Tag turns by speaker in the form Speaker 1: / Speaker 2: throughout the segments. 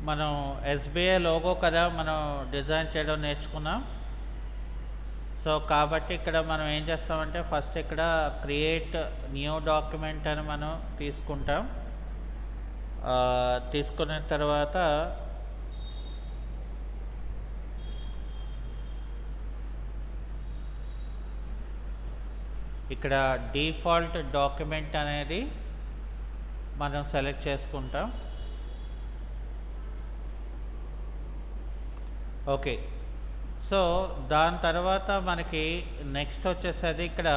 Speaker 1: మనం SBI logo కదా మనం డిజైన్ చేయడం నేర్చుకున్నాం. సో కాబట్టి ఇక్కడ మనం ఏం చేస్తామంటే ఫస్ట్ ఇక్కడ క్రియేట్ న్యూ డాక్యుమెంట్ అని మనం తీసుకుంటాం. తీసుకున్న తర్వాత ఇక్కడ డిఫాల్ట్ డాక్యుమెంట్ అనేది మనం సెలెక్ట్ చేసుకుంటాం. ఓకే, సో దాని తర్వాత మనకి నెక్స్ట్ వచ్చేసరి ఇక్కడ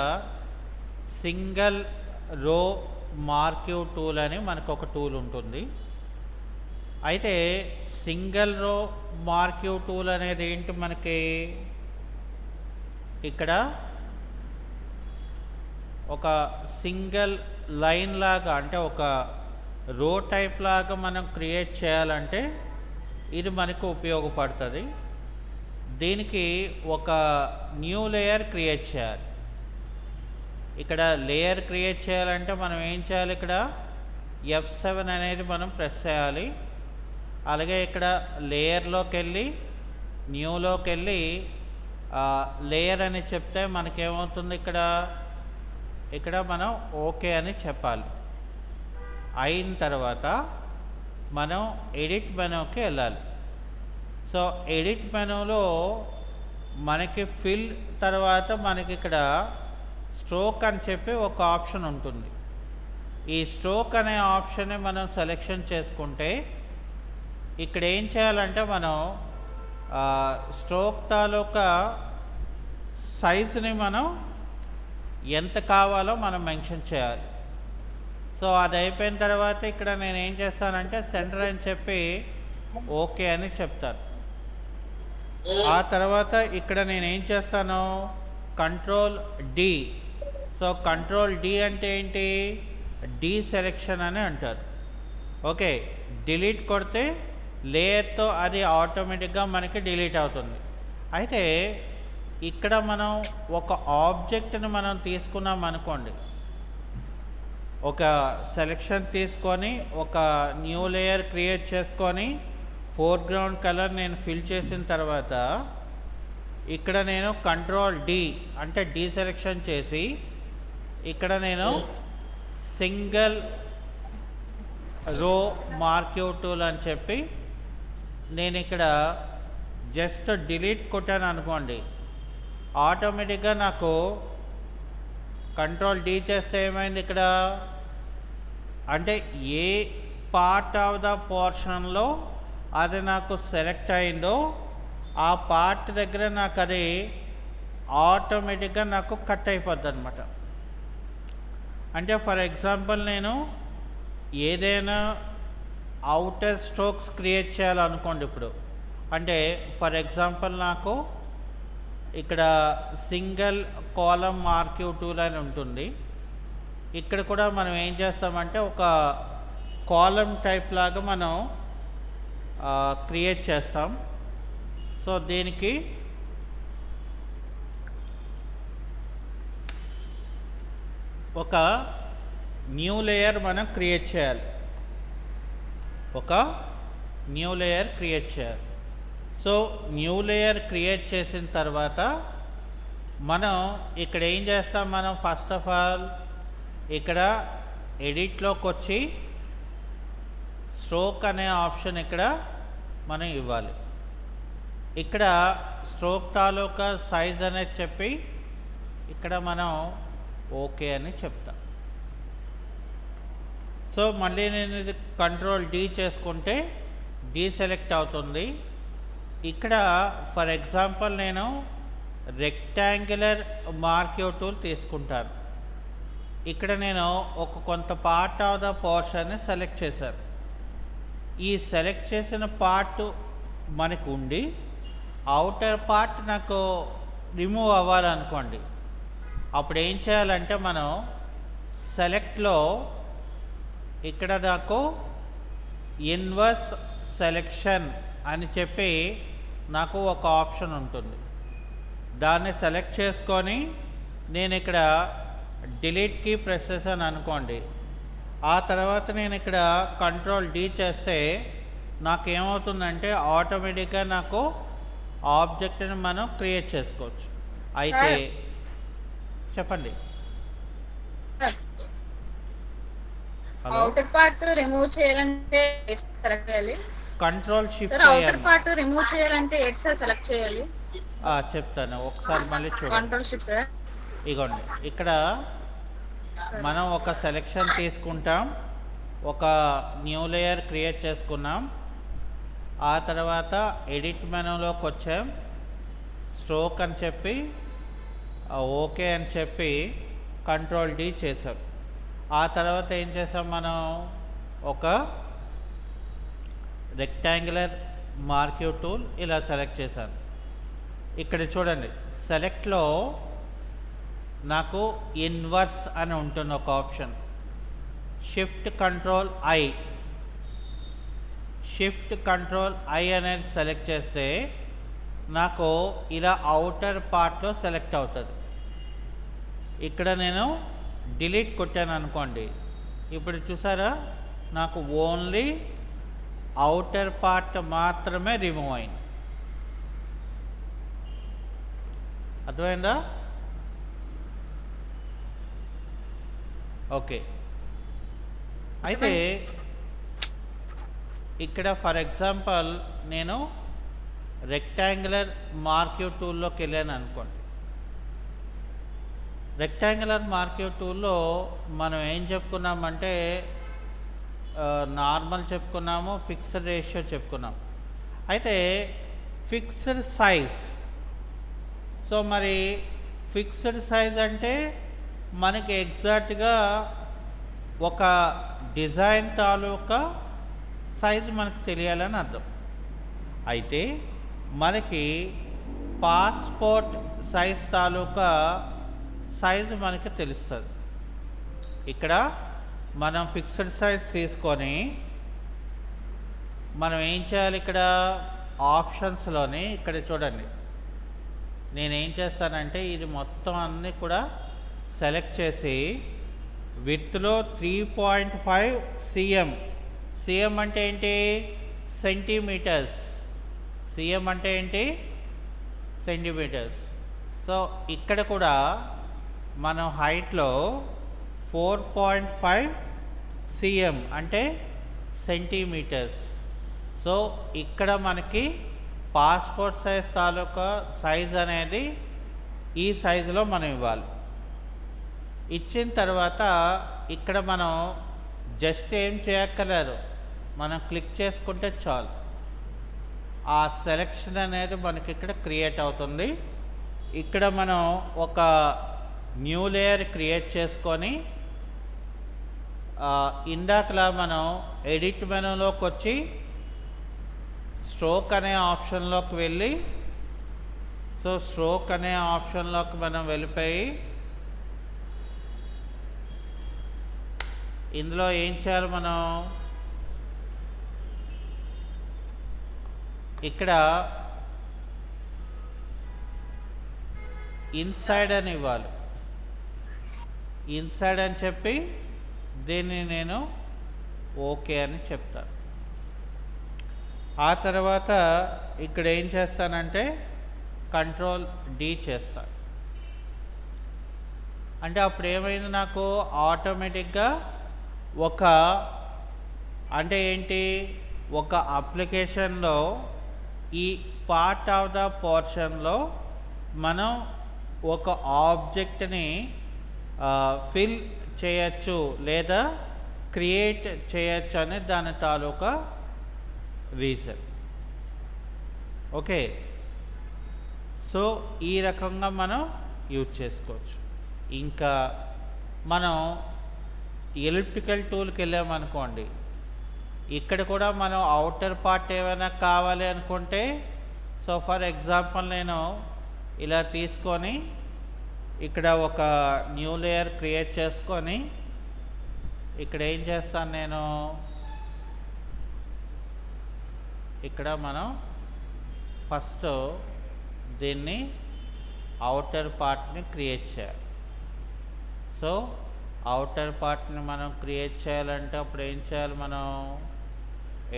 Speaker 1: సింగిల్ రో మార్క్యూ టూల్ అని మనకు ఒక టూల్ ఉంటుంది. అయితే సింగిల్ రో మార్క్యూ టూల్ అనేది ఏంటి, మనకి ఇక్కడ ఒక సింగిల్ లైన్ లాగా అంటే ఒక రో టైప్ లాగా మనం క్రియేట్ చేయాలంటే ఇది మనకు ఉపయోగపడుతుంది. దీనికి ఒక న్యూ లేయర్ క్రియేట్ చేయాలి. ఇక్కడ లేయర్ క్రియేట్ చేయాలంటే మనం ఏం చేయాలి, ఇక్కడ F7 అనేది మనం ప్రెస్ చేయాలి. అలాగే ఇక్కడ లేయర్లోకి వెళ్ళి న్యూలోకి వెళ్ళి లేయర్ అని చెప్తే మనకేమవుతుంది, ఇక్కడ మనం ఓకే అని చెప్పాలి. అయిన తర్వాత మనం ఎడిట్ మెనూకి వెళ్ళాలి. సో ఎడిట్ మెనూలో మనకి ఫిల్ తర్వాత మనకి ఇక్కడ స్ట్రోక్ అని చెప్పి ఒక ఆప్షన్ ఉంటుంది. ఈ స్ట్రోక్ అనే ఆప్షన్ని మనం సెలెక్షన్ చేసుకుంటే ఇక్కడ ఏం చేయాలంటే మనం స్ట్రోక్ తాలూకా సైజుని మనం ఎంత కావాలో మనం మెన్షన్ చేయాలి. సో అది అయిపోయిన తర్వాత ఇక్కడ నేను ఏం చేస్తానంటే సెంటర్ అని చెప్పి ఓకే అని చెప్తాను. ఆ తర్వాత ఇక్కడ నేను ఏం చేస్తాను, control D. So control D అంటే ఏంటి, డీసెలెక్షన్ అని అంటారు. ఓకే, డిలీట్ కొడితే లేయర్తో అది ఆటోమేటిక్గా మనకి డిలీట్ అవుతుంది. అయితే ఇక్కడ మనం ఒక ఆబ్జెక్ట్ని మనం తీసుకున్నాం అనుకోండి, ఒక సెలెక్షన్ తీసుకొని ఒక న్యూ లేయర్ క్రియేట్ చేసుకొని ఫోర్గ్రౌండ్ కలర్ నేను ఫిల్ చేసిన తర్వాత ఇక్కడ నేను కంట్రోల్ డి అంటే డీసెలెక్షన్ చేసి ఇక్కడ నేను సింగిల్ రో మార్క్యూ టూల్ అని చెప్పి నేను ఇక్కడ జస్ట్ డిలీట్ కొట్టాను అనుకోండి, ఆటోమేటిక్గా నాకు కంట్రోల్ డి చేస్తే ఏమైంది, ఇక్కడ అంటే ఏ పార్ట్ ఆఫ్ ద పోర్షన్లో అది నాకు సెలెక్ట్ అయిందో ఆ పార్ట్ దగ్గర నాకు అది ఆటోమేటిక్గా నాకు కట్ అయిపోద్ది అనమాట. అంటే ఫర్ ఎగ్జాంపుల్ నేను ఏదైనా అవుటర్ స్ట్రోక్స్ క్రియేట్ చేయాలనుకోండి. ఇప్పుడు అంటే ఫర్ ఎగ్జాంపుల్ నాకు ఇక్కడ సింగిల్ కాలమ్ మార్క్యూ టూల్ అని ఉంటుంది. ఇక్కడ కూడా మనం ఏం చేస్తామంటే ఒక కాలమ్ టైప్ లాగా మనం క్రియేట్ చేస్తాం. సో దీనికి ఒక న్యూ లేయర్ మనం క్రియేట్ చేయాలి. సో న్యూ లేయర్ క్రియేట్ చేసిన తర్వాత మనం ఇక్కడ ఏం చేస్తాం, మనం ఫస్ట్ ఆఫ్ ఆల్ ఇక్కడ ఎడిట్లోకి వచ్చి స్ట్రోక్ అనే ఆప్షన్ ఇక్కడ మనం ఇవ్వాలి. ఇక్కడ స్ట్రోక్ తాలూకా సైజ్ అనేది చెప్పి ఇక్కడ మనం ఓకే అని చెప్తాం. సో మళ్ళీ నేను ఇది కంట్రోల్ డి చేసుకుంటే డీసెలెక్ట్ అవుతుంది. ఇక్కడ ఫర్ ఎగ్జాంపుల్ నేను రెక్టాంగులర్ మార్క్యూ టూల్ తీసుకుంటాను. ఇక్కడ నేను ఒక కొంత పార్ట్ ఆఫ్ ద పోర్షన్ని సెలెక్ట్ చేశాను. ఈ సెలెక్ట్ చేసిన పార్ట్ మనకు ఉండి అవుటర్ పార్ట్ నాకు రిమూవ్ అవ్వాలనుకోండి, అప్పుడు ఏం చేయాలంటే మనం సెలెక్ట్లో ఇక్కడ నాకు ఇన్వర్స్ సెలెక్షన్ అని చెప్పి నాకు ఒక ఆప్షన్ ఉంటుంది. దాన్ని సెలెక్ట్ చేసుకొని నేను ఇక్కడ డిలీట్ కీ ప్రెస్ చేశాను అనుకోండి, ఆ తర్వాత నేను ఇక్కడ కంట్రోల్ డి చేస్తే నాకేమవుతుందంటే ఆటోమేటిక్గా నాకు ఆబ్జెక్ట్ని మనం క్రియేట్ చేసుకోవచ్చు. అయితే చెప్పండి. హలో,
Speaker 2: అవుటర్ పార్ట్ రిమూవ్ చేయాలంటే సెలెక్ట్ చేయాలి
Speaker 1: కంట్రోల్
Speaker 2: సార్.
Speaker 1: షిఫ్ట్
Speaker 2: అవుటర్
Speaker 1: అయ్యాను.
Speaker 2: పార్ట్ రిమూవ్ చేయాలంటే ఎట్ సార్ సెలెక్ట్ చేయాలి?
Speaker 1: చెప్తాను, ఒకసారి మళ్ళీ చూడండి.
Speaker 2: Control shift sir.
Speaker 1: ఇగోండి, ఇక్కడ మనం ఒక సెలెక్షన్ తీసుకుంటాం, ఒక న్యూ లేయర్ క్రియేట్ చేసుకున్నాం. ఆ తర్వాత ఎడిట్ మెనూలోకి వచ్చాం, స్ట్రోక్ అని చెప్పి ఓకే అని చెప్పి కంట్రోల్ డి చేసాం. ఆ తర్వాత ఏం చేసాం, మనం ఒక రెక్టాంగులర్ మార్క్యూ టూల్ ఇలా సెలెక్ట్ చేశాను. ఇక్కడ చూడండి, సెలెక్ట్లో నాకు ఇన్వర్స్ అని ఉంటుంది ఒక ఆప్షన్. షిఫ్ట్ కంట్రోల్ ఐ అనేది సెలెక్ట్ చేస్తే నాకు ఇలా అవుటర్ పార్ట్లో సెలెక్ట్ అవుతుంది. ఇక్కడ నేను డిలీట్ కొట్టాను అనుకోండి, ఇప్పుడు చూసారా, నాకు ఓన్లీ అవుటర్ పార్ట్ మాత్రమే రిమూవ్ అయింది. అర్థమైందా? ఓకే. అయితే ఇక్కడ ఫర్ ఎగ్జాంపుల్ నేను రెక్టాంగులర్ మార్క్యూ టూల్లోకి వెళ్ళాను అనుకోండి. రెక్టాంగులర్ మార్క్యూ టూల్లో మనం ఏం చెప్పుకున్నామంటే నార్మల్ చెప్పుకున్నాము, ఫిక్స్డ్ రేషియో చెప్పుకున్నాం. అయితే ఫిక్స్డ్ సైజ్, సో మరి ఫిక్స్డ్ సైజ్ అంటే మనకి ఎగ్జాక్ట్గా ఒక డిజైన్ తాలూకా సైజు మనకు తెలియాలని అర్థం. అయితే మనకి పాస్పోర్ట్ సైజ్ తాలూకా సైజు మనకి తెలుస్తుంది. ఇక్కడ మనం ఫిక్స్డ్ సైజ్ తీసుకొని మనం ఏం చేయాలి, ఇక్కడ ఆప్షన్స్లోని ఇక్కడ చూడండి, నేనేం చేస్తానంటే ఇది మొత్తం అన్నీ కూడా సెలెక్ట్ చేసి విత్లో 3.5 సిఎం అంటే ఏంటి, సెంటీమీటర్స్. సిఎం అంటే ఏంటి, సెంటీమీటర్స్. సో ఇక్కడ కూడా మనం హైట్లో 4.5 సిఎం అంటే సెంటీమీటర్స్. సో ఇక్కడ మనకి పాస్పోర్ట్ సైజ్ తాలూకా సైజ్ అనేది ఈ సైజులో మనం ఇవ్వాలి. ఇచ్చిన తర్వాత ఇక్కడ మనం జస్ట్ ఏం చేయక్కర్లేదు, మనం క్లిక్ చేసుకుంటే చాలు, ఆ సెలెక్షన్ అనేది మనకి ఇక్కడ క్రియేట్ అవుతుంది. ఇక్కడ మనం ఒక న్యూ లేయర్ క్రియేట్ చేసుకొని ఇందాకలా మనం ఎడిట్ మెనూలోకి వచ్చి స్ట్రోక్ అనే ఆప్షన్లోకి వెళ్ళి, సో స్ట్రోక్ అనే ఆప్షన్లోకి మనం వెళ్ళిపోయి ఇందులో ఏం చేయాలి, మనం ఇక్కడ ఇన్సైడ్ అని ఇవ్వాలి. ఇన్సైడ్ అని చెప్పి దీన్ని నేను ఓకే అని చెప్తాను. ఆ తర్వాత ఇక్కడ ఏం చేస్తానంటే కంట్రోల్ డి చేస్తాను. అంటే అప్పుడు ఏమైంది, నాకు ఆటోమేటిక్గా ఒక అంటే ఏంటి, ఒక అప్లికేషన్లో ఈ పార్ట్ ఆఫ్ ద పోర్షన్లో మనం ఒక ఆబ్జెక్ట్ని ఫిల్ చేయొచ్చు లేదా క్రియేట్ చేయొచ్చు అని దాని తాలూకా రీజన్. ఓకే, సో ఈ రకంగా మనం యూజ్ చేసుకోవచ్చు. ఇంకా మనం ఎలిప్టికల్ టూల్కి వెళ్ళామనుకోండి, ఇక్కడ కూడా మనం అవుటర్ పార్ట్ ఏమైనా కావాలి అనుకుంటే, సో ఫర్ ఎగ్జాంపుల్ నేను ఇలా తీసుకొని ఇక్కడ ఒక న్యూ లేయర్ క్రియేట్ చేసుకొని ఇక్కడ ఏం చేస్తాను, నేను ఇక్కడ మనం ఫస్ట్ దీన్ని అవుటర్ పార్ట్ని క్రియేట్ చేయాలి. సో అవుటర్ పార్ట్ని మనం క్రియేట్ చేయాలంటే అప్పుడు ఏం చేయాలి, మనం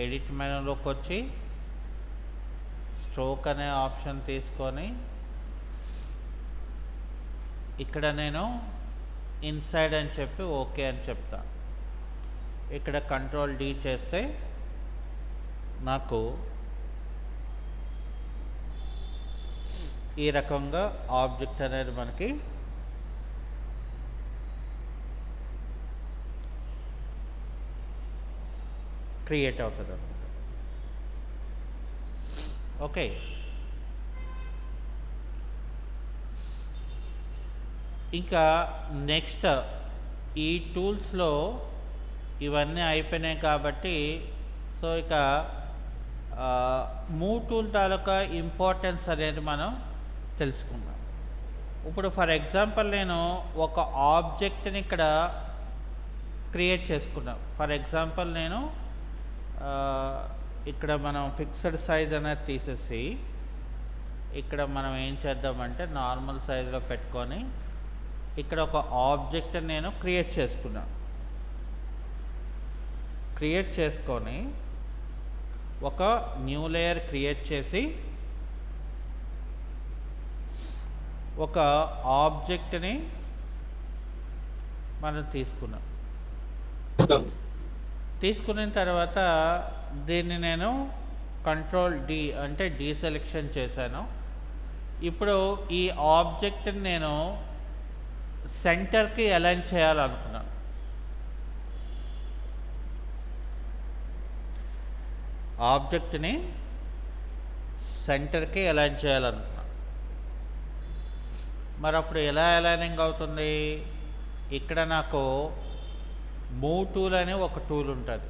Speaker 1: ఎడిట్ మెనూలోకి వచ్చి స్ట్రోక్ అనే ఆప్షన్ తీసుకొని ఇక్కడ నేను ఇన్సైడ్ అని చెప్పి ఓకే అని చెప్తా. ఇక్కడ కంట్రోల్ డి చేస్తే నాకు ఈ రకంగా ఆబ్జెక్ట్ అనేది మనకి క్రియేట్ అవుతుంది అన్నమాట. ఓకే, ఇంకా నెక్స్ట్ ఈ టూల్స్లో ఇవన్నీ అయిపోయినాయి కాబట్టి సో ఇక మూవ్ టూల్ తాలూకా ఇంపార్టెన్స్ అనేది మనం తెలుసుకుందాం. ఇప్పుడు ఫర్ ఎగ్జాంపుల్ నేను ఒక ఆబ్జెక్ట్ని ఇక్కడ క్రియేట్ చేసుకున్నాం. ఫర్ ఎగ్జాంపుల్ నేను ఇక్కడ మనం ఫిక్స్డ్ సైజ్ అనేది తీసేసి ఇక్కడ మనం ఏం చేద్దామంటే నార్మల్ సైజులో పెట్టుకొని ఇక్కడ ఒక ఆబ్జెక్ట్ నేను క్రియేట్ చేసుకున్నాను. క్రియేట్ చేసుకొని ఒక న్యూ లేయర్ క్రియేట్ చేసి ఒక ఆబ్జెక్ట్ని మనం తీసుకున్న తర్వాత దీన్ని నేను కంట్రోల్ డి అంటే డీసెలెక్షన్ చేశాను. ఇప్పుడు ఈ ఆబ్జెక్ట్ని నేను సెంటర్కి అలైన్ చేయాలనుకున్నాను. ఆబ్జెక్ట్ని సెంటర్కి అలైన్ చేయాలనుకున్నాను. మరి అప్పుడు ఎలా అలైనింగ్ అవుతుంది? ఇక్కడ నాకు మూవ్ టూల్ అని ఒక టూల్ ఉంటుంది.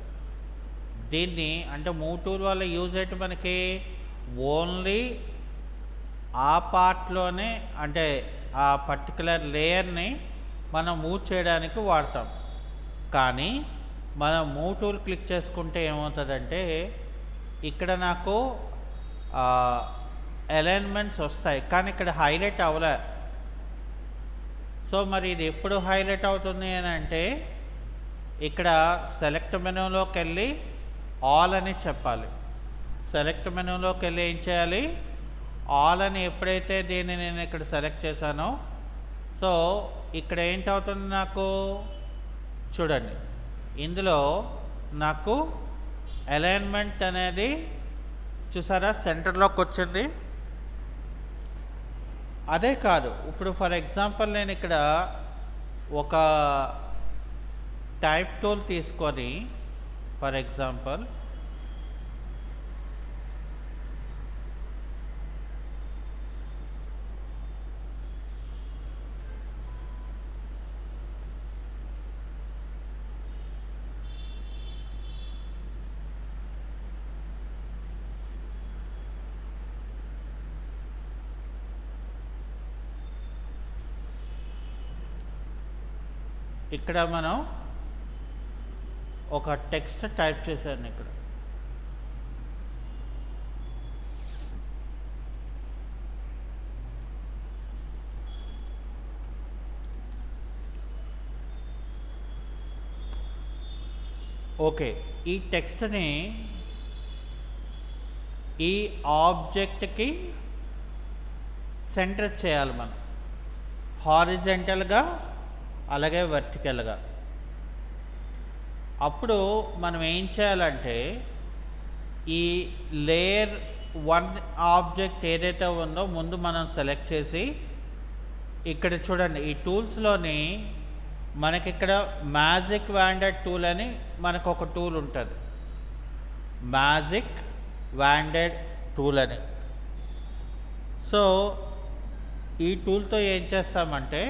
Speaker 1: దీన్ని అంటే మూవ్ టూల్ వల్ల యూజ్ అయితే మనకి ఓన్లీ ఆ పార్ట్లోనే అంటే ఆ పర్టికులర్ లేయర్ని మనం మూవ్ చేయడానికి వాడతాం. కానీ మనం మూవ్ టూల్ క్లిక్ చేసుకుంటే ఏమవుతుందంటే ఇక్కడ నాకు అలైన్మెంట్స్ వస్తాయి, కానీ ఇక్కడ హైలైట్ అవ్వలే. సో మరి ఇది ఎప్పుడు హైలైట్ అవుతుంది అని అంటే ఇక్కడ సెలెక్ట్ మెనూలోకి వెళ్ళి ఆల్ అని చెప్పాలి. సెలెక్ట్ మెనూలోకి వెళ్ళి ఏం చేయాలి? ఆల్ అని ఎప్పుడైతే దీన్ని నేను ఇక్కడ సెలెక్ట్ చేశానో సో ఇక్కడ ఏంటవుతుంది నాకు చూడండి, ఇందులో నాకు అలైన్మెంట్ అనేది చూసారా సెంటర్లోకి వచ్చింది. అదే కాదు, ఇప్పుడు ఫర్ ఎగ్జాంపుల్ నేను ఇక్కడ ఒక టైప్ టూల్ తీసుకొని ఫర్ ఎగ్జాంపుల్ ఇక్కడ మనం ఒక టెక్స్ట్ టైప్ చేశాను. ఇక్కడ ఓకే, ఈ టెక్స్ట్ని ఈ ఆబ్జెక్ట్కి సెంటర్ చేయాలి మనం, హారిజంటల్గా అలాగే వర్టికల్గా. అప్పుడు మనం ఏం చేయాలంటే ఈ లేయర్ 1 ఆబ్జెక్ట్ ఏదైతే ఉందో ముందు మనం సెలెక్ట్ చేసి ఇక్కడ చూడండి ఈ టూల్స్లోని మనకి ఇక్కడ మ్యాజిక్ వాండెడ్ టూల్ అని మనకు ఒక టూల్ ఉంటుంది. మ్యాజిక్ వాండెడ్ టూల్ అని. సో ఈ టూల్తో ఏం చేస్తామంటే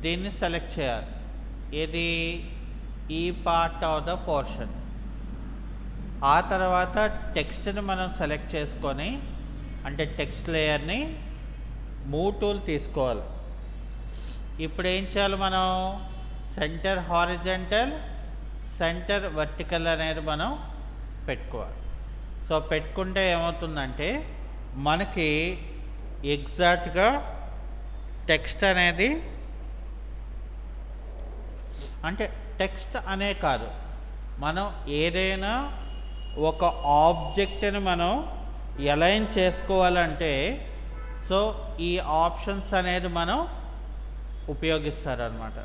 Speaker 1: దీన్ని సెలెక్ట్ చేయాలి. ఏది? ఈ పార్ట్ ఆఫ్ ద పోర్షన్. ఆ తర్వాత టెక్స్ట్ని మనం సెలెక్ట్ చేసుకొని అంటే టెక్స్ట్ లేయర్ని మూవ్ టూల్ తీసుకోవాలి. ఇప్పుడు ఏం చేయాలి? మనం సెంటర్ హారిజంటల్, సెంటర్ వర్టికల్ అనేది మనం పెట్టుకోవాలి. సో పెట్టుకుంటే ఏమవుతుందంటే మనకి ఎగ్జాక్ట్గా టెక్స్ట్ అనేది అంటే టెక్స్ట్ అనే కాదు, మనం ఏదైనా ఒక ఆబ్జెక్ట్ని మనం అలైన్ చేసుకోవాలంటే సో ఈ ఆప్షన్స్ అనేది మనం ఉపయోగిస్తారనమాట.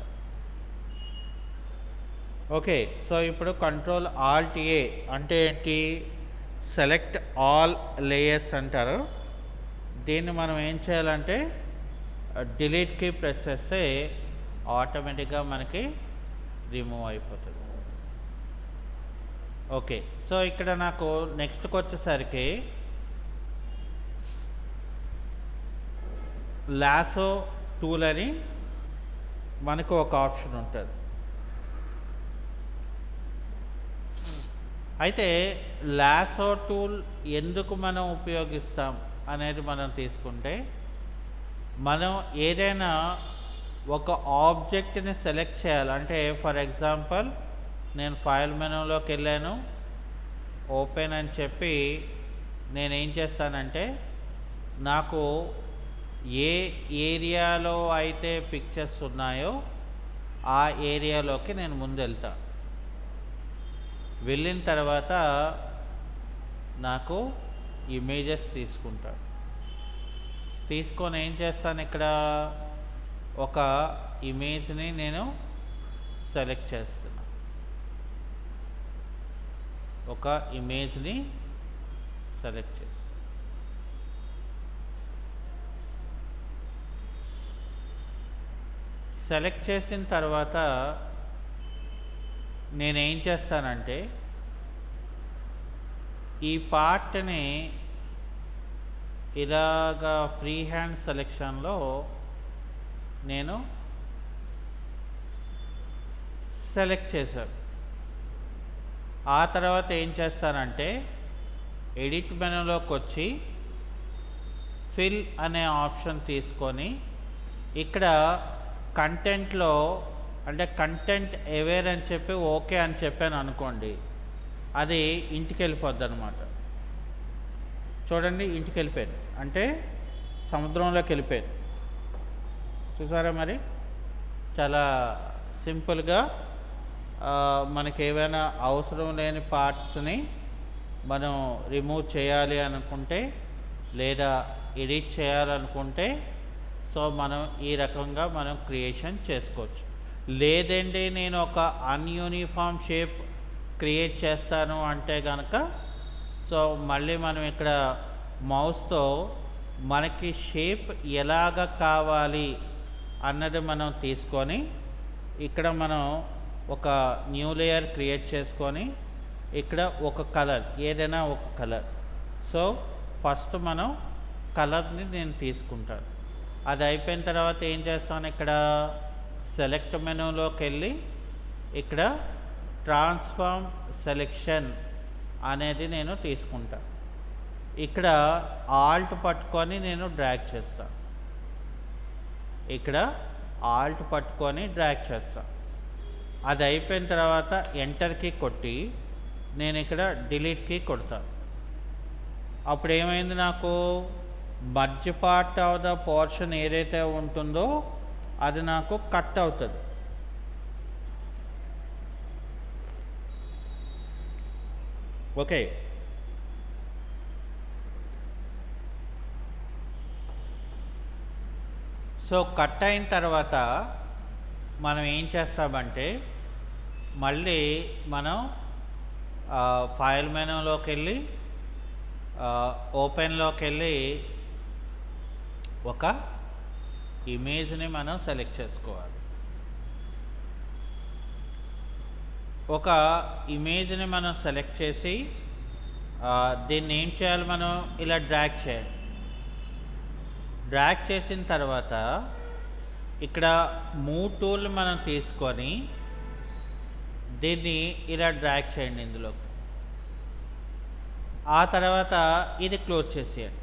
Speaker 1: ఓకే, సో ఇప్పుడు కంట్రోల్ ఆల్ట్ ఏ అంటే ఏంటి, సెలెక్ట్ ఆల్ లేయర్స్ అంటారు. దీన్ని మనం ఏం చేయాలంటే డిలీట్కి ప్రెస్ చేస్తే ఆటోమేటిక్గా మనకి రిమూవ్ అయిపోతుంది. ఓకే, సో ఇక్కడ నాకు నెక్స్ట్కి వచ్చేసరికి లాసో టూల్ అని మనకు ఒక ఆప్షన్ ఉంటుంది. అయితే లాసో టూల్ ఎందుకు మనం ఉపయోగిస్తాం అనేది మనం తీసుకుంటే, మనం ఏదైనా ఒక ఆబ్జెక్ట్ని సెలెక్ట్ చేయాలి అంటే ఫర్ ఎగ్జాంపుల్ నేను ఫైల్ మెనూలోకి వెళ్ళాను, ఓపెన్ అని చెప్పి నేనేం చేస్తానంటే నాకు ఏ ఏరియాలో అయితే పిక్చర్స్ ఉన్నాయో ఆ ఏరియాలోకి నేను ముందు వెళ్తాను. వెళ్ళిన తర్వాత నాకు ఇమేజెస్ తీసుకుంటాను. తీసుకొని ఏం చేస్తాను, ఇక్కడ ఒక ఇమేజ్ని నేను సెలెక్ట్ చేస్తున్నా. ఒక ఇమేజ్ని సెలెక్ట్ చేస్తాను. సెలెక్ట్ చేసిన తర్వాత నేనేం చేస్తానంటే ఈ పార్ట్ని ఇలాగా ఫ్రీ హ్యాండ్ సెలెక్షన్లో నేను సెలెక్ట్ చేశాను. ఆ తర్వాత ఏం చేస్తానంటే ఎడిట్ మెనూలోకి వచ్చి ఫిల్ అనే ఆప్షన్ తీసుకొని ఇక్కడ కంటెంట్లో అంటే కంటెంట్ అవేర్ అని చెప్పి ఓకే అని చెప్పాను అనుకోండి, అది ఇంటికి వెళ్ళిపోద్ది అనమాట. చూడండి, ఇంటికి వెళ్ళిపోయాను అంటే సముద్రంలోకి వెళ్ళిపోయాను. చూసారా, మరి చాలా సింపుల్గా మనకి ఏవైనా అవసరం లేని పార్ట్స్ని మనం రిమూవ్ చేయాలి అనుకుంటే లేదా ఎడిట్ చేయాలనుకుంటే సో మనం ఈ రకంగా మనం క్రియేషన్ చేసుకోవచ్చు. లేదండి నేను ఒక అన్యూనిఫామ్ షేప్ క్రియేట్ చేస్తాను అంటే కనుక సో మళ్ళీ మనం ఇక్కడ మౌస్తో మనకి షేప్ ఎలాగ కావాలి అన్నది మనం తీసుకొని ఇక్కడ మనం ఒక న్యూ లేయర్ క్రియేట్ చేసుకొని ఇక్కడ ఒక కలర్ ఏదైనా ఒక కలర్, సో ఫస్ట్ మనం కలర్ని నేను తీసుకుంటాను. అది అయిపోయిన తర్వాత ఏం చేస్తాను, ఇక్కడ సెలెక్ట్ మెనూలోకి వెళ్ళి ఇక్కడ ట్రాన్స్ఫార్మ్ సెలెక్షన్ అనేది నేను తీసుకుంటాను. ఇక్కడ ఆల్ట్ పట్టుకొని నేను డ్రాగ్ చేస్తాను. ఇక్కడ ఆల్ట్ పట్టుకొని డ్రాగ్ చేస్తాను. అది అయిపోయిన తర్వాత ఎంటర్కి కొట్టి నేను ఇక్కడ డిలీట్కి కొడతాను. అప్పుడు ఏమైంది, నాకు మధ్య పార్ట్ ఆఫ్ ద పోర్షన్ ఏదైతే ఉంటుందో అది నాకు కట్ అవుతుంది. ఓకే, సో కట్ అయిన తర్వాత మనం ఏం చేస్తామంటే మళ్ళీ మనం ఫైల్ మెనూలోకి వెళ్ళి ఓపెన్లోకి వెళ్ళి ఒక ఇమేజ్ని మనం సెలెక్ట్ చేసుకోవాలి. ఒక ఇమేజ్ని మనం సెలెక్ట్ చేసి దీన్ని ఏం చేయాలి, మనం ఇలా డ్రాగ్ చేయాలి. డ్రాగ్ చేసిన తర్వాత ఇక్కడ మూవ్ టూల్ మనం తీసుకొని దీన్ని ఇలా డ్రాగ్ చేయండి ఇందులోకి. ఆ తర్వాత ఇది క్లోజ్ చేసేయండి.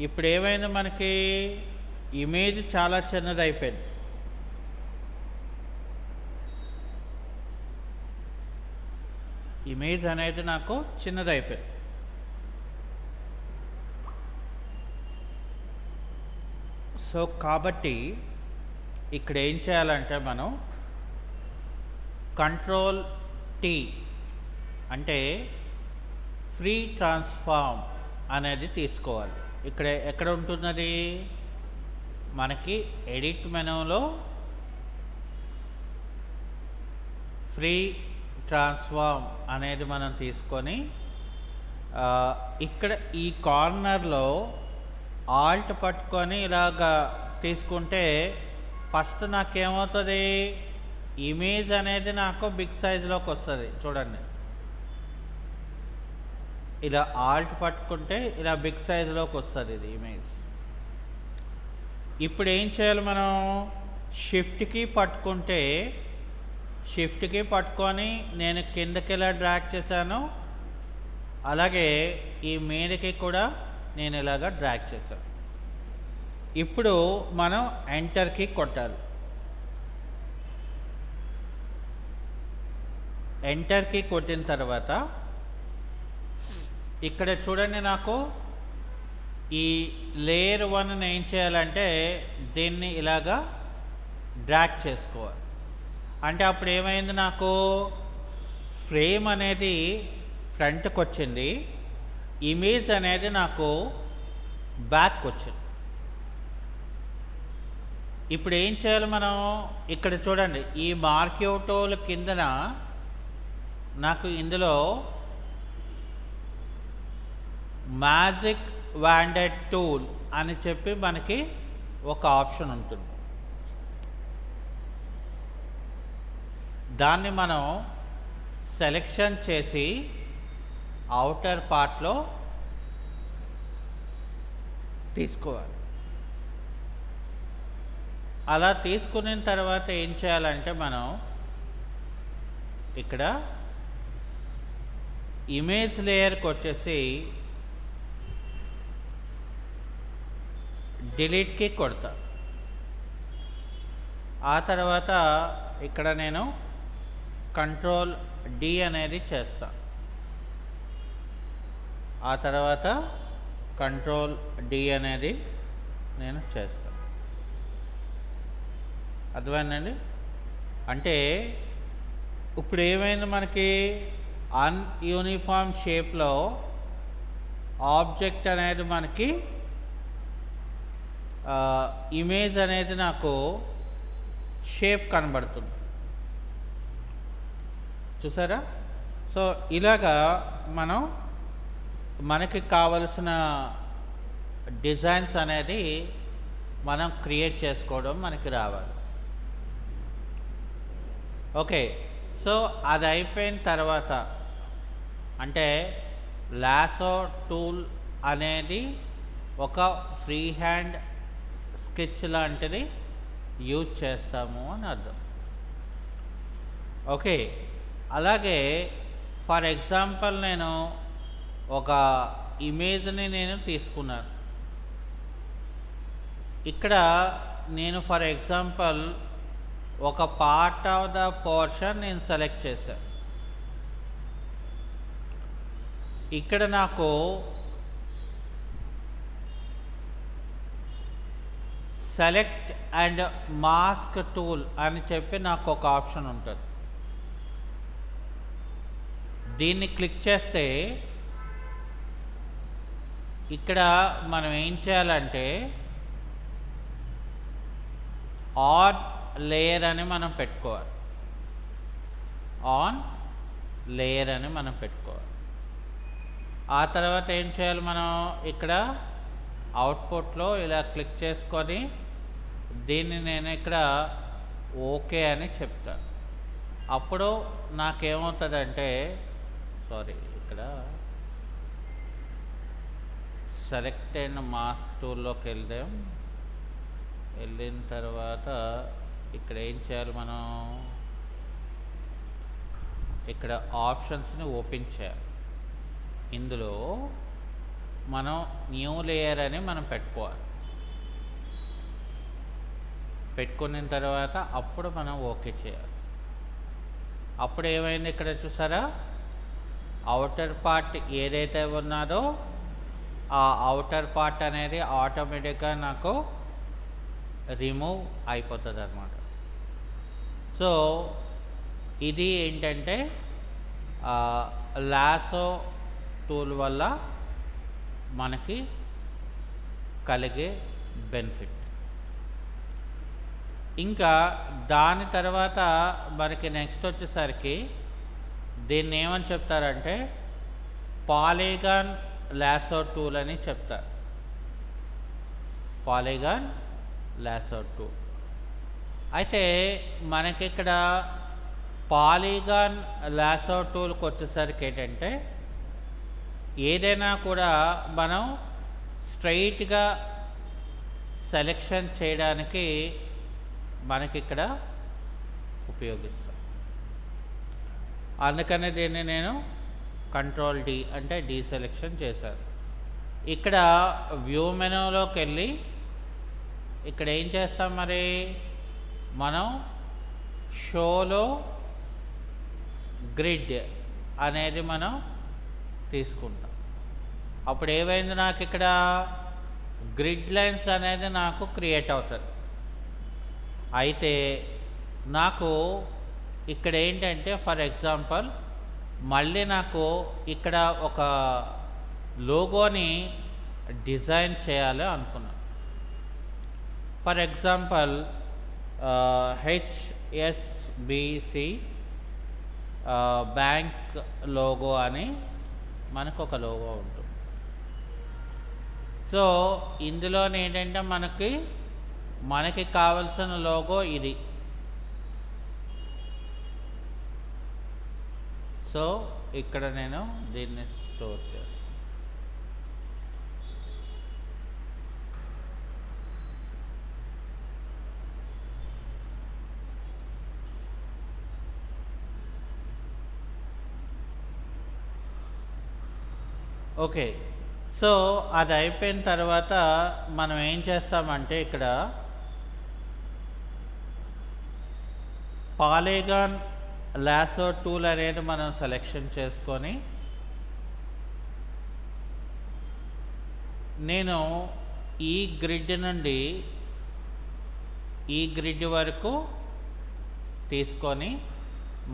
Speaker 1: ఇప్పుడు ఏమైంది, మనకి ఇమేజ్ చాలా చిన్నది అయిపోయింది. ఇమేజ్ అనేది నాకు చిన్నది అయిపోయింది. సో కాబట్టి ఇక్కడ ఏం చేయాలంటే మనం కంట్రోల్ టీ అంటే ఫ్రీ ట్రాన్స్ఫార్మ్ అనేది తీసుకోవాలి. ఇక్కడ ఎక్కడ ఉంటున్నది? మనకి ఎడిట్ మెనూలో ఫ్రీ ట్రాన్స్ఫార్మ్ అనేది మనం తీసుకొని ఇక్కడ ఈ కార్నర్లో ఆల్ట్ పట్టుకొని ఇలాగా తీసుకుంటే ఫస్ట్ నాకేమవుతుంది, ఇమేజ్ అనేది నాకు బిగ్ సైజులోకి వస్తుంది. చూడండి, ఇలా ఆల్ట్ పట్టుకుంటే ఇలా బిగ్ సైజులోకి వస్తుంది ఇది ఇమేజ్. ఇప్పుడు ఏం చేయాలి మనం? షిఫ్ట్కి పట్టుకొని నేను కిందకి ఇలా డ్రాగ్ చేశాను, అలాగే ఈ మీదకి కూడా నేను ఇలాగ డ్రాగ్ చేశాను. ఇప్పుడు మనం ఎంటర్కి కొట్టాలి. ఎంటర్కి కొట్టిన తర్వాత ఇక్కడ చూడండి, నాకు ఈ లేయర్ 1 ఏం చేయాలంటే దీన్ని ఇలాగా డ్రాగ్ చేసుకోవాలి. అంటే అప్పుడు ఏమైంది, నాకు ఫ్రేమ్ అనేది ఫ్రంట్కి వచ్చింది, ఇమేజ్ అనేది నాకు బ్యాక్ వచ్చింది. ఇప్పుడు ఏం చేయాలి మనం? ఇక్కడ చూడండి, ఈ మార్క్యూ టూల్ కిందన నాకు ఇందులో మ్యాజిక్ వాండెడ్ టూల్ అని చెప్పి మనకి ఒక ఆప్షన్ ఉంటుంది. దాన్ని మనం సెలెక్షన్ చేసి అవుటర్ పార్ట్లో తీసుకోవాలి. అలా తీసుకున్న తర్వాత ఏం చేయాలంటే మనం ఇక్కడ ఇమేజ్ లేయర్కి వచ్చేసి డిలీట్కి కొడతా. ఆ తర్వాత ఇక్కడ నేను కంట్రోల్ డి అనేది చేస్తా. ఆ తర్వాత కంట్రోల్ డి అనేది నేను చేస్తా. అర్థమైందండి? అంటే ఇప్పుడు ఏమైంది, మనకి అన్యూనిఫామ్ షేప్లో ఆబ్జెక్ట్ అనేది మనకి ఇమేజ్ అనేది నాకు షేప్ కనబడుతుంది. చూసారా? సో ఇలాగా మనకి కావలసిన డిజైన్స్ అనేది మనం క్రియేట్ చేసుకోవడం మనకి రావాలి. ఓకే, సో అది అయిపోయిన తర్వాత అంటే లాసో టూల్ అనేది ఒక ఫ్రీ హ్యాండ్ స్కెచ్ లాంటిది యూజ్ చేస్తాము అని అర్థం. ఓకే, అలాగే ఫర్ ఎగ్జాంపుల్ నేను ఒక ఇమేజ్ని నేను తీసుకున్నాను. ఇక్కడ నేను ఫర్ ఎగ్జాంపుల్ ఒక పార్ట్ ఆఫ్ ద పోర్షన్ నేను సెలెక్ట్ చేశాను. ఇక్కడ నాకు సెలెక్ట్ అండ్ మాస్క్ టూల్ అని చెప్పి నాకు ఒక ఆప్షన్ ఉంటుంది. దీన్ని క్లిక్ చేస్తే ఇక్కడ మనం ఏం చేయాలంటే ఆన్ లేయర్ అని మనం పెట్టుకోవాలి. ఆన్ లేయర్ అని మనం పెట్టుకోవాలి. ఆ తర్వాత ఏం చేయాలి, మనం ఇక్కడ అవుట్పుట్లో ఇలా క్లిక్ చేసుకొని దీన్ని నేను ఇక్కడ ఓకే అని చెప్తాను. అప్పుడు నాకేమవుతుందంటే ఇక్కడ సెలెక్ట్ అయిన మాస్క్ టూల్లోకి వెళ్ళిన తర్వాత ఇక్కడ ఏం చేయాలి, మనం ఇక్కడ ఆప్షన్స్ని ఓపెన్ చేయాలి. ఇందులో మనం న్యూ లేయర్ అని మనం పెట్టుకోవాలి. పెట్టుకున్న తర్వాత అప్పుడు మనం ఓకే చేయాలి. అప్పుడు ఏమైంది, ఇక్కడ చూసారా, అవుటర్ పార్ట్ ఏదైతే ఉన్నదో ఆ అవుటర్ పార్ట్ అనేది ఆటోమేటిక్గా నాకు రిమూవ్ అయిపోతుంది అన్నమాట. సో ఇది ఏంటంటే లాసో టూల్ వల్ల మనకి కలిగే బెనిఫిట్. ఇంకా దాని తర్వాత మనకి నెక్స్ట్ వచ్చేసరికి దీన్ని ఏమని చెప్తారంటే పాలీగాన్ లాసో టూల్ అని చెప్తారు. పాలీగాన్ లాసో టూల్. అయితే మనకి ఇక్కడ పాలీగాన్ లాసో టూల్కి వచ్చేసరికి ఏంటంటే ఏదైనా కూడా మనం స్ట్రైట్గా సెలెక్షన్ చేయడానికి మనకి ఇక్కడ ఉపయోగిస్తాం. అందుకనే దీన్ని నేను కంట్రోల్ డి అంటే డీసెలెక్షన్ చేశాను. ఇక్కడ వ్యూ మెనూలోకి వెళ్ళి ఇక్కడ ఏం చేస్తాం, మరి మనం షోలో గ్రిడ్ అనేది మనం తీసుకుంటాం. అప్పుడు ఏమైంది, నాకు ఇక్కడ గ్రిడ్ లైన్స్ అనేది నాకు క్రియేట్ అవుతుంది. అయితే నాకు ఇక్కడ ఏంటంటే ఫర్ ఎగ్జాంపుల్ మళ్ళీ నాకు ఇక్కడ ఒక లోగోని డిజైన్ చేయాలి అనుకున్నాను. For example HSBC bank logo అని మనకు ఒక లోగో ఉంటుంది. సో ఇందులో ఏంటంటే మనకి కావలసిన లోగో ఇది. సో ఇక్కడ నేను దీన్ని స్టోర్ చేస్తాను. ఓకే, సో అది అయిపోయిన తర్వాత మనం ఏం చేస్తామంటే ఇక్కడ పాలీగాన్ లాసో టూల్ అనేది మనం సెలెక్షన్ చేసుకొని నేను ఈ గ్రిడ్ నుండి ఈ గ్రిడ్ వరకు తీసుకొని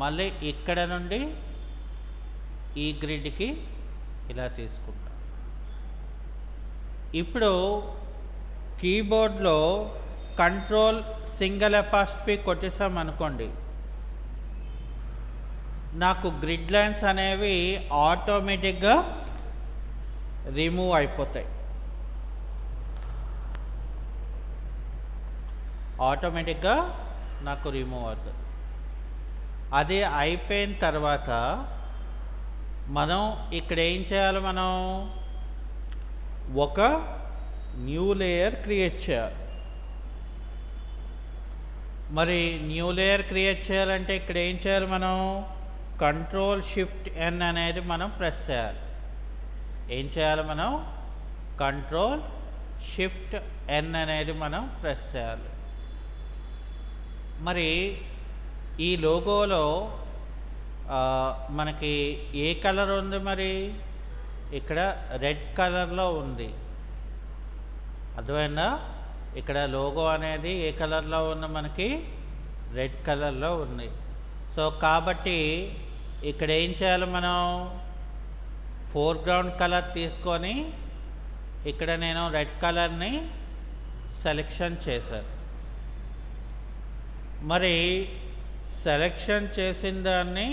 Speaker 1: మళ్ళీ ఇక్కడ నుండి ఈ గ్రిడ్కి ఇలా తీసుకుంటాం. ఇప్పుడు కీబోర్డ్లో కంట్రోల్ సింగిల్ అపాస్ట్రఫీ కొట్టేసాం అనుకోండి, నాకు గ్రిడ్ లైన్స్ అనేవి ఆటోమేటిక్గా రిమూవ్ అయిపోతాయి. ఆటోమేటిక్గా నాకు రిమూవ్ అవుతుంది. అది అయిపోయిన తర్వాత మనం ఇక్కడ ఏం చేయాలి, మనం ఒక న్యూ లేయర్ క్రియేట్ చేయాలి. మరి న్యూ లేయర్ క్రియేట్ చేయాలంటే ఇక్కడ ఏం చేయాలి, మనం కంట్రోల్ షిఫ్ట్ ఎన్ అనేది మనం ప్రెస్ చేయాలి. ఏం చేయాలి, మనం కంట్రోల్ షిఫ్ట్ ఎన్ అనేది మనం ప్రెస్ చేయాలి. మరి ఈ లోగోలో మనకి ఏ కలర్ ఉంది, మరి ఇక్కడ రెడ్ కలర్లో ఉంది. అర్థమైందా? ఇక్కడ లోగో అనేది ఏ కలర్లో ఉంది, మనకి రెడ్ కలర్లో ఉంది. సో కాబట్టి ఇక్కడ ఏం చేయాలి, మనం ఫోర్గ్రౌండ్ కలర్ తీసుకొని ఇక్కడ నేను రెడ్ కలర్ని సెలెక్షన్ చేశాను. మరి సెలెక్షన్ చేసిన దాన్ని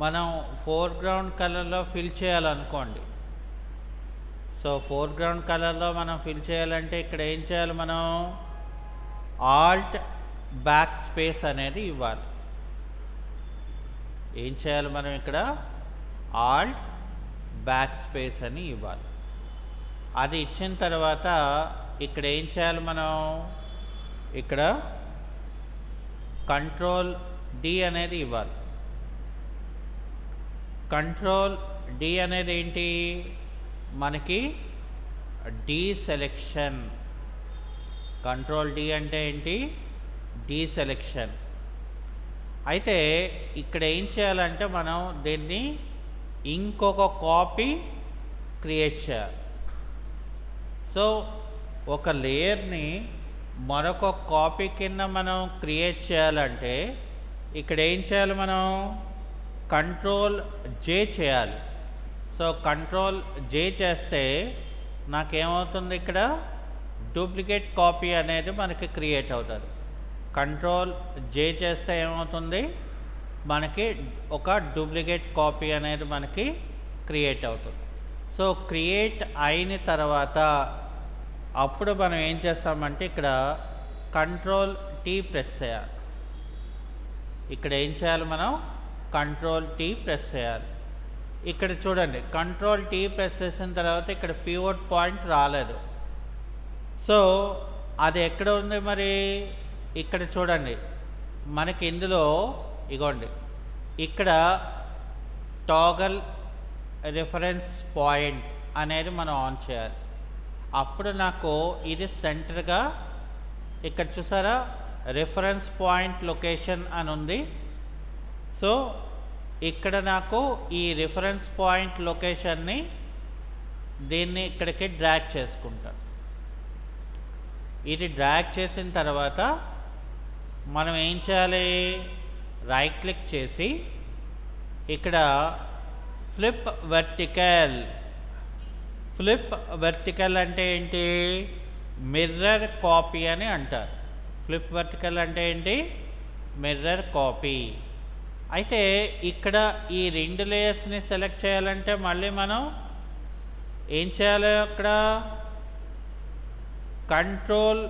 Speaker 1: మనం ఫోర్గ్రౌండ్ కలర్లో ఫిల్ చేయాలనుకోండి. సో ఫోర్గ్రౌండ్ కలర్లో మనం ఫిల్ చేయాలంటే ఇక్కడ ఏం చేయాలి, మనం ఆల్ట్ బ్యాక్ స్పేస్ అనేది ఇవ్వాలి. ఏం చేయాలి, మనం ఇక్కడ ఆల్ట్ బ్యాక్ స్పేస్ అని ఇవ్వాలి. అది ఇచ్చిన తర్వాత ఇక్కడ ఏం చేయాలి, మనం ఇక్కడ కంట్రోల్ డి అనేది ఇవ్వాలి. కంట్రోల్ డి అనేది ఏంటి, మనకి డీసెలెక్షన్. కంట్రోల్ డి అంటే ఏంటి, డీసెలెక్షన్. అయితే ఇక్కడ ఏం చేయాలంటే మనం దీన్ని ఇంకొక కాపీ క్రియేట్ చేయాలి. సో ఒక లేయర్ని మరొక కాపీ కింద మనం క్రియేట్ చేయాలంటే ఇక్కడ ఏం చేయాలి, మనం కంట్రోల్ జే చేయాలి. సో కంట్రోల్ జే చేస్తే నాకేమవుతుంది, ఇక్కడ డూప్లికేట్ కాపీ అనేది మనకి క్రియేట్ అవుతుంది. కంట్రోల్ జే చేస్తే ఏమవుతుంది, మనకి ఒక డూప్లికేట్ కాపీ అనేది మనకి క్రియేట్ అవుతుంది. సో క్రియేట్ అయిన తర్వాత అప్పుడు మనం ఏం చేస్తామంటే ఇక్కడ కంట్రోల్ టీ ప్రెస్ చేయాలి. ఇక్కడ ఏం చేయాలి, మనం కంట్రోల్ టీ ప్రెస్ చేయాలి. ఇక్కడ చూడండి, కంట్రోల్ టీ ప్రెస్ చేసిన తర్వాత ఇక్కడ పివోట్ పాయింట్ రాలేదు. సో అది ఎక్కడ ఉంది మరి, ఇక్కడ చూడండి, మనకి ఇందులో ఇగోండి, ఇక్కడ టాగల్ రిఫరెన్స్ పాయింట్ అనేది మనం ఆన్ చేయాలి. అప్పుడు నాకు ఇది సెంటర్గా, ఇక్కడ చూసారా రిఫరెన్స్ పాయింట్ లొకేషన్ అని ఉంది. సో ఇక్కడ నాకు ఈ రిఫరెన్స్ పాయింట్ లొకేషన్ని దీన్ని ఇక్కడికి డ్రాగ్ చేసుకుంటాను. ఇది డ్రాగ్ చేసిన తర్వాత మనం ఏం చేయాలి, రైట్ క్లిక్ చేసి ఇక్కడ ఫ్లిప్ వర్టికల్. ఫ్లిప్ వర్టికల్ అంటే ఏంటి, మిర్రర్ కాపీ అని అంటారు. ఫ్లిప్ వర్టికల్ అంటే ఏంటి, మిర్రర్ కాపీ. అయితే ఇక్కడ ఈ 2 లేయర్స్ని సెలెక్ట్ చేయాలంటే మళ్ళీ మనం ఏం చేయాలి, అక్కడ కంట్రోల్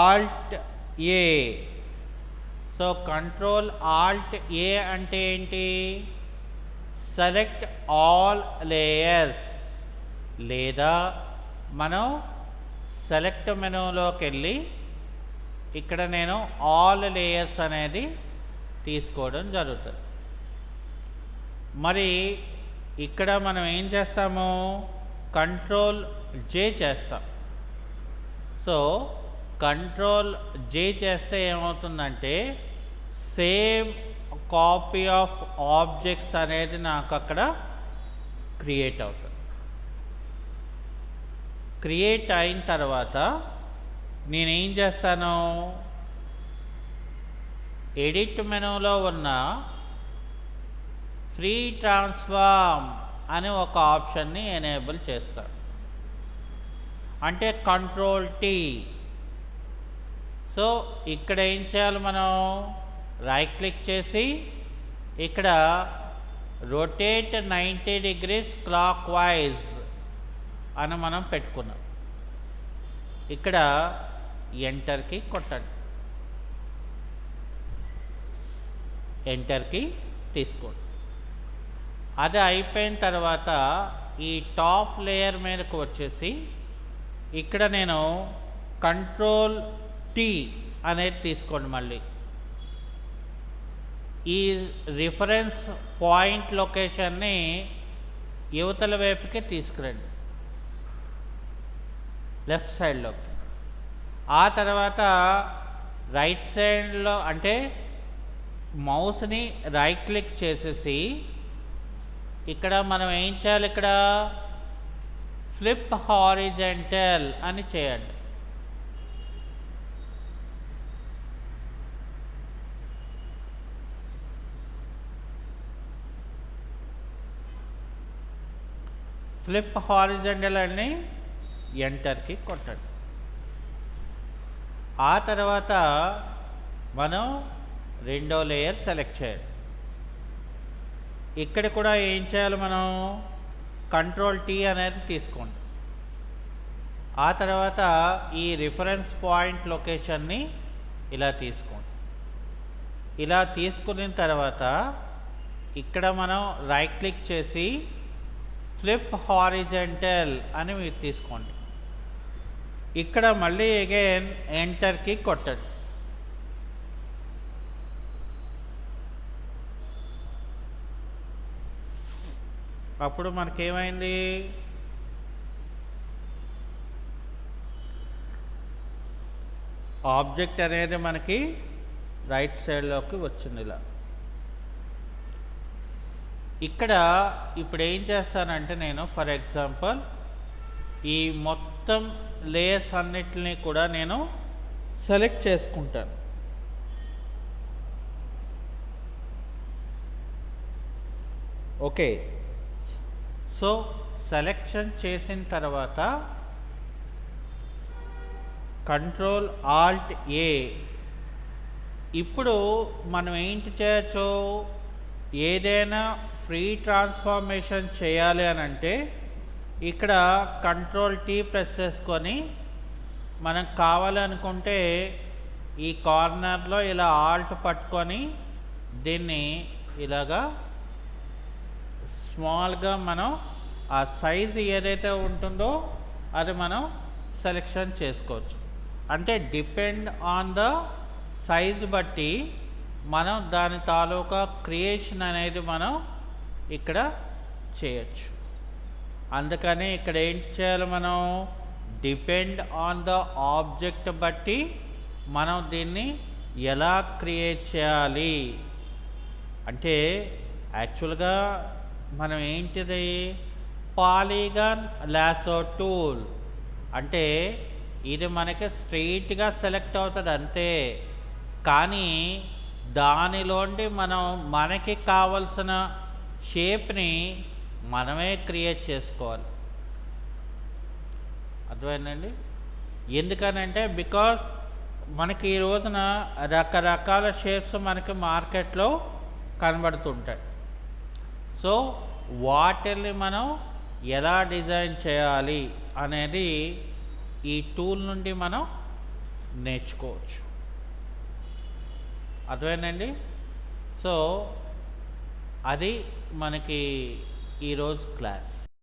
Speaker 1: ఆల్ట్ ఏ. సో కంట్రోల్ ఆల్ట్ ఏ అంటే ఏంటి, సెలెక్ట్ ఆల్ లేయర్స్, లేదా మనం సెలెక్ట్ మెనూలోకి వెళ్ళి ఇక్కడ నేను ఆల్ లేయర్స్ అనేది తీసుకోవడం జరుగుతుంది. మరి ఇక్కడ మనం ఏం చేస్తాము, కంట్రోల్ జే చేస్తాం. సో కంట్రోల్ జే చేస్తే ఏమవుతుందంటే సేమ్ కాపీ ఆఫ్ ఆబ్జెక్ట్స్ అనేది నాకు అక్కడ క్రియేట్ అవుతుంది. క్రియేట్ అయిన తర్వాత నేనేం చేస్తాను, ఎడిట్ మెనూలో ఉన్న ఫ్రీ ట్రాన్స్ఫార్మ్ అనే ఒక ఆప్షన్ని ఎనేబుల్ చేస్తాను. అంటే కంట్రోల్ టీ. సో ఇక్కడ ఏం చేయాలి, మనం రైట్ క్లిక్ చేసి ఇక్కడ రొటేట్ 90 degrees క్లాక్ వైజ్ అని మనం పెట్టుకున్నాం. ఇక్కడ ఎంటర్కి కొట్టండి, ఎంటర్కి తీసుకోండి. అది అయిపోయిన తర్వాత ఈ టాప్ లేయర్ మీదకు వచ్చేసి ఇక్కడ నేను కంట్రోల్ టీ అనేది తీసుకోండి. మళ్ళీ ఈ రిఫరెన్స్ పాయింట్ లొకేషన్ని యువతల వైపుకి తీసుకురండి, లెఫ్ట్ సైడ్లోకి. ఆ తర్వాత రైట్ సైడ్లో అంటే మౌస్ని రైట్ క్లిక్ చేసేసి ఇక్కడ మనం ఏం చేయాలి, ఇక్కడ ఫ్లిప్ హారిజంటల్ అని చేయండి. ఫ్లిప్ హారిజంటల్ అని ఎంటర్కి కొట్టండి. ఆ తర్వాత మనం 2వ లేయర్ సెలెక్ట్ చేయాలి. ఇక్కడ కూడా ఏం చేయాలి, మనం కంట్రోల్ టీ అనేది తీసుకోండి. ఆ తర్వాత ఈ రిఫరెన్స్ పాయింట్ లొకేషన్ని ఇలా తీసుకోండి. ఇలా తీసుకున్న తర్వాత ఇక్కడ మనం రైట్ క్లిక్ చేసి ఫ్లిప్ హారిజంటల్ అని మీరు తీసుకోండి. ఇక్కడ మళ్ళీ అగైన్ ఎంటర్కి కొట్టండి. అప్పుడు మనకేమైంది, ఆబ్జెక్ట్ అనేది మనకి రైట్ సైడ్లోకి వచ్చింది. ఇలా ఇక్కడ ఇప్పుడు ఏం చేస్తానంటే నేను ఫర్ ఎగ్జాంపుల్ ఈ మొత్తం లేయర్స్ అన్నిటిని కూడా నేను సెలెక్ట్ చేసుకుంటాను. ఓకే, సో సెలెక్షన్ చేసిన తర్వాత కంట్రోల్ ఆల్ట్ ఏ. ఇప్పుడు మనం ఏంటి చేయొచ్చు, ఏదైనా ఫ్రీ ట్రాన్స్ఫార్మేషన్ చేయాలి అని అంటే ఇక్కడ కంట్రోల్ టీ ప్రెస్ చేసుకొని మనకు కావాలనుకుంటే ఈ కార్నర్లో ఇలా ఆల్ట్ పట్టుకొని దీన్ని ఇలాగా స్మాల్గా మనం ఆ సైజు ఏదైతే ఉంటుందో అది మనం సెలెక్షన్ చేసుకోవచ్చు. అంటే డిపెండ్ ఆన్ ద సైజు బట్టి మనం దాని తాలూకా క్రియేషన్ అనేది మనం ఇక్కడ చేయొచ్చు. అందుకని ఇక్కడ ఏంటి చేయాలి, మనం డిపెండ్ ఆన్ ద ఆబ్జెక్ట్ బట్టి మనం దీన్ని ఎలా క్రియేట్ చేయాలి అంటే యాక్చువల్గా మనం ఏంటిది పాలీగాన్ లాసో టూల్ అంటే ఇది మనకి స్ట్రెయిట్గా సెలెక్ట్ అవుతుంది అంతే, కానీ దానిలోండి మనం మనకి కావలసిన షేప్ని మనమే క్రియేట్ చేసుకోవాలి. అర్థమైందండి? ఎందుకనంటే బికాస్ మనకి ఈ రోజున రకరకాల షేప్స్ మనకి మార్కెట్లో కనబడుతుంటాయి. సో వాటిని మనం ఎలా డిజైన్ చేయాలి అనేది ఈ టూల్ నుండి మనం నేర్చుకోవచ్చు. అర్థమైందండి? సో అది మనకి ఈరోజు క్లాస్.